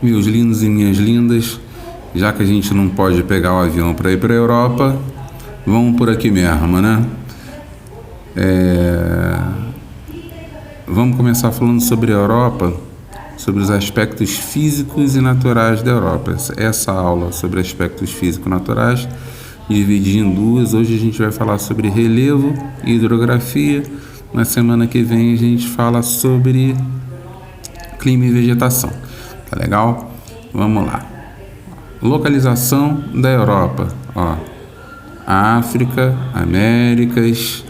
Meus lindos e minhas lindas, já que a gente não pode pegar o avião para ir para a Europa, vamos por aqui mesmo, né? Vamos começar falando sobre a Europa, sobre os aspectos físicos e naturais da Europa. Essa aula sobre aspectos físicos e naturais, dividir em duas. Hoje a gente vai falar sobre relevo e hidrografia. Na semana que vem a gente fala sobre clima e vegetação. Tá legal? Vamos lá. Localização da Europa. África, Américas,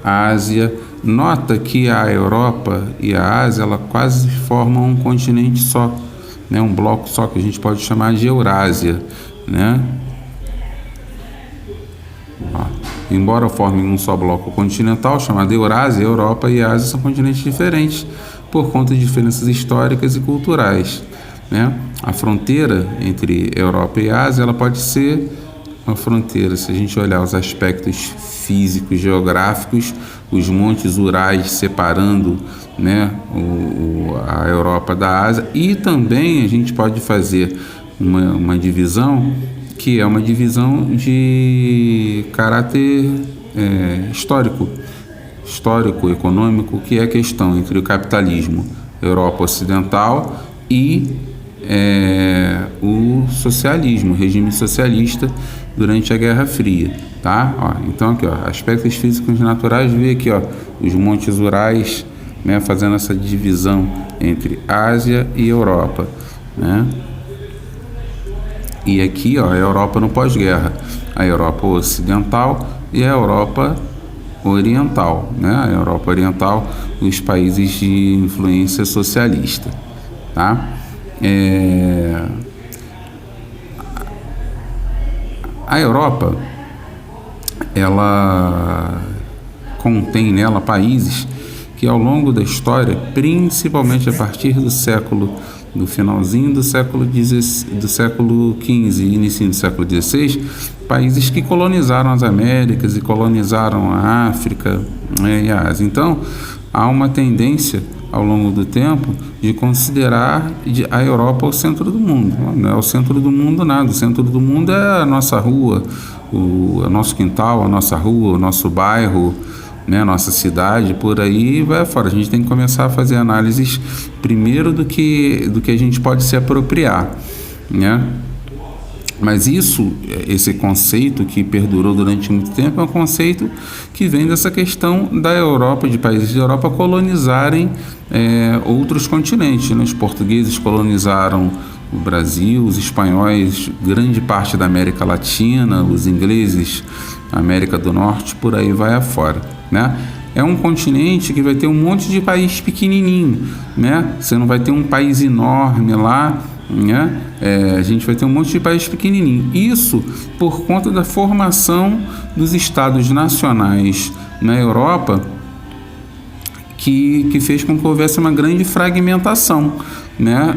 Ásia. Nota que a Europa e a Ásia ela quase formam um continente só, né? Um bloco só que a gente pode chamar de Eurásia, né? Embora formem um só bloco continental chamado Eurásia, Europa e Ásia são continentes diferentes por conta de diferenças históricas e culturais, né? A fronteira entre Europa e Ásia ela pode ser uma fronteira, se a gente olhar os aspectos físicos, geográficos, os montes Urais separando, né, a Europa da Ásia, e também a gente pode fazer uma divisão que é uma divisão de caráter histórico, econômico, que é a questão entre o capitalismo Europa Ocidental e o socialismo, o regime socialista durante a Guerra Fria, tá? Então aqui, aspectos físicos naturais, vê aqui, os montes Urais, né, fazendo essa divisão entre Ásia e Europa, né? E aqui, a Europa no pós-guerra, a Europa Ocidental e a Europa Oriental, né? A Europa Oriental, os países de influência socialista, tá? A Europa, ela contém nela países que ao longo da história, principalmente a partir do finalzinho do século XV e início do século XVI, países que colonizaram as Américas e colonizaram a África, né, e a Ásia. Então, há uma tendência ao longo do tempo de considerar a Europa o centro do mundo. Não é o centro do mundo nada, o centro do mundo é a nossa rua, o nosso quintal, a nossa rua, o nosso bairro, né, nossa cidade, por aí vai fora. A gente tem que começar a fazer análises primeiro do que a gente pode se apropriar, né? Mas esse conceito que perdurou durante muito tempo é um conceito que vem dessa questão da Europa, de países da Europa colonizarem outros continentes, né? Os portugueses colonizaram o Brasil, os espanhóis, grande parte da América Latina, os ingleses, América do Norte, por aí vai afora, né? É um continente que vai ter um monte de país pequenininho, né? Você não vai ter um país enorme lá, né? A gente vai ter um monte de país pequenininho. Isso por conta da formação dos estados nacionais na Europa, que fez com que houvesse uma grande fragmentação, né,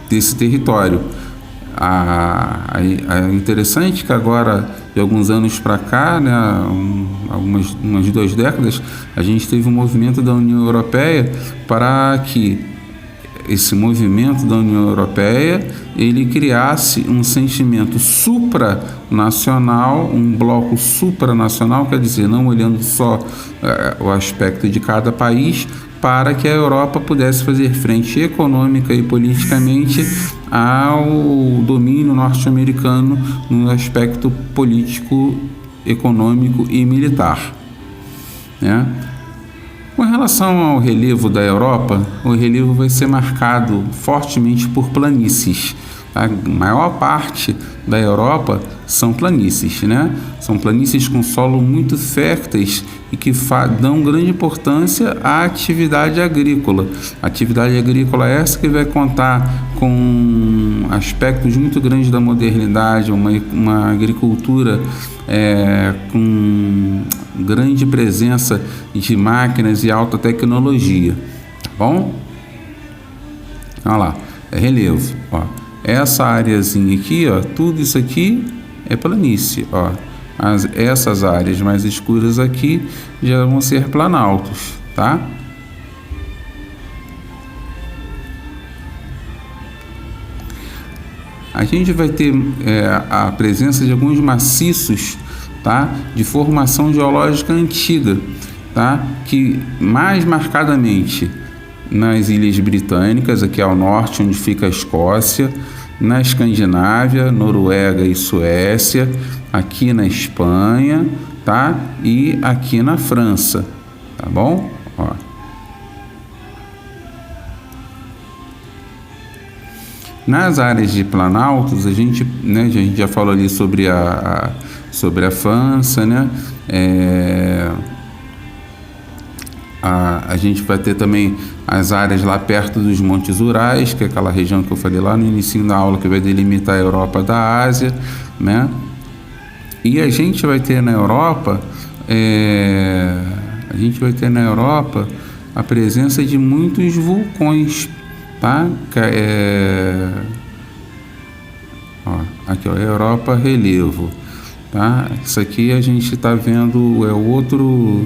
desse território. É interessante que agora, de alguns anos para cá, né, umas 2 décadas, a gente teve um movimento da União Europeia para que esse movimento da União Europeia ele criasse um sentimento supranacional, um bloco supranacional, quer dizer, não olhando só o aspecto de cada país, para que a Europa pudesse fazer frente econômica e politicamente ao domínio norte-americano no aspecto político, econômico e militar, né? Com relação ao relevo da Europa, o relevo vai ser marcado fortemente por planícies. A maior parte da Europa são planícies, né? São planícies com solo muito férteis e que dão grande importância à atividade agrícola. A atividade agrícola é essa que vai contar com aspectos muito grandes da modernidade, uma agricultura com grande presença de máquinas e alta tecnologia, tá bom? Olha lá, relevo, essa áreazinha aqui, tudo isso aqui é planície, essas áreas mais escuras aqui já vão ser planaltos, tá? a gente vai ter a presença de alguns maciços, tá, de formação geológica antiga, tá, que mais marcadamente nas Ilhas Britânicas, aqui ao norte, onde fica a Escócia, na Escandinávia, Noruega e Suécia, aqui na Espanha, tá, e aqui na França, tá bom? Ó. Nas áreas de planaltos, a gente já falou ali sobre a França, né? A gente vai ter também as áreas lá perto dos Montes Urais, que é aquela região que eu falei lá no início da aula, que vai delimitar a Europa da Ásia, né? E a gente vai ter na Europa, a presença de muitos vulcões, tá? Aqui, ó, Europa relevo, tá? Isso aqui a gente está vendo o outro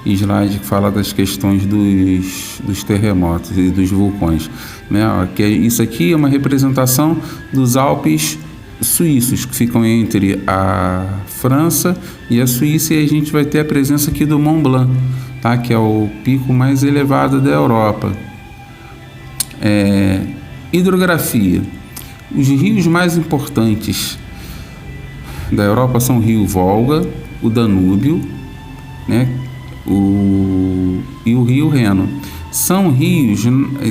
slide que fala das questões dos terremotos e dos vulcões, né? Isso aqui é uma representação dos Alpes suíços, que ficam entre a França e a Suíça, e a gente vai ter a presença aqui do Mont Blanc, tá? Que é o pico mais elevado da Europa. Hidrografia. Os rios mais importantes da Europa são o rio Volga, o Danúbio, né? E o rio Reno. São rios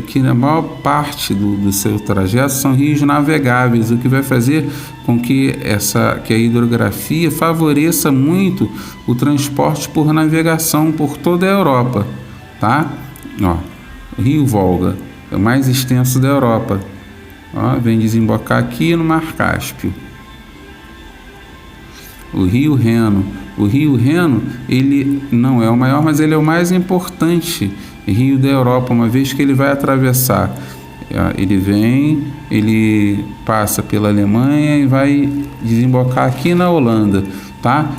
que na maior parte do seu trajeto são rios navegáveis, o que vai fazer com que a hidrografia favoreça muito o transporte por navegação por toda a Europa, tá? Ó, o rio Volga é o mais extenso da Europa. Ó, vem desembocar aqui no Mar Cáspio. O rio Reno. O rio Reno, ele não é o maior, mas ele é o mais importante rio da Europa, uma vez que ele vai atravessar. Ele passa pela Alemanha e vai desembocar aqui na Holanda, tá?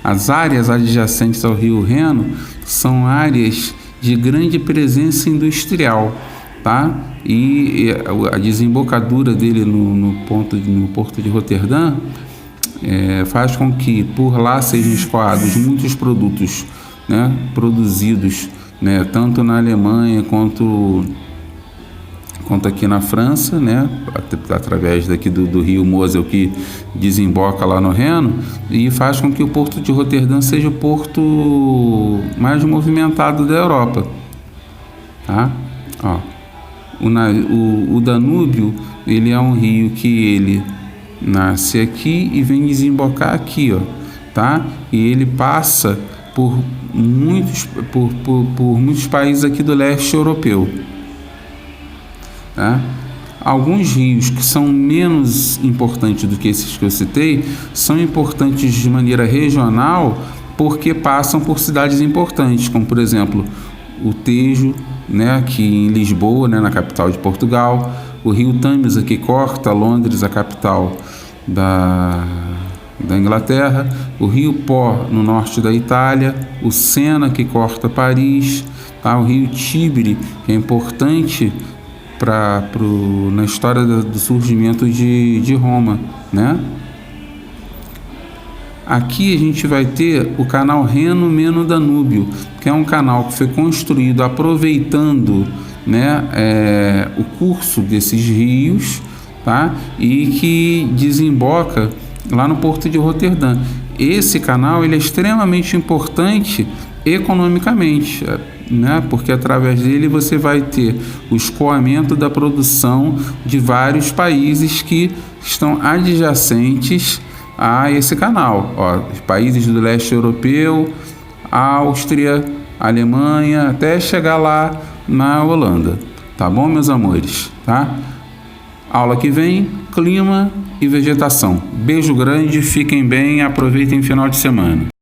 As áreas adjacentes ao rio Reno são áreas de grande presença industrial, tá? E a desembocadura dele no porto de Roterdã faz com que por lá sejam escoados muitos produtos, né, produzidos, né, tanto na Alemanha quanto aqui na França, né, através daqui do rio Mosel, que desemboca lá no Reno, e faz com que o porto de Roterdã seja o porto mais movimentado da Europa, tá? Ó, o Danúbio, ele é um rio que ele nasce aqui e vem desembocar aqui, ó, tá? E ele passa por muitos países aqui do leste europeu, tá? Alguns rios que são menos importantes do que esses que eu citei são importantes de maneira regional porque passam por cidades importantes, como por exemplo o Tejo, né, aqui em Lisboa, né, na capital de Portugal, o rio Tâmisa, que corta Londres, a capital da Inglaterra, o rio Pó, no norte da Itália, o Sena, que corta Paris, tá? O rio Tibre, que é importante na história do surgimento de Roma, né? Aqui a gente vai ter o canal Reno-Meno-Danúbio, que é um canal que foi construído aproveitando, né, o curso desses rios, tá? E que desemboca lá no porto de Roterdã. Esse canal ele é extremamente importante economicamente, né? Porque através dele você vai ter o escoamento da produção de vários países que estão adjacentes a esse canal, ó, os países do leste europeu, Áustria, Alemanha, até chegar lá na Holanda, tá bom, meus amores, tá? Aula que vem, clima e vegetação. Beijo grande, fiquem bem, aproveitem o final de semana.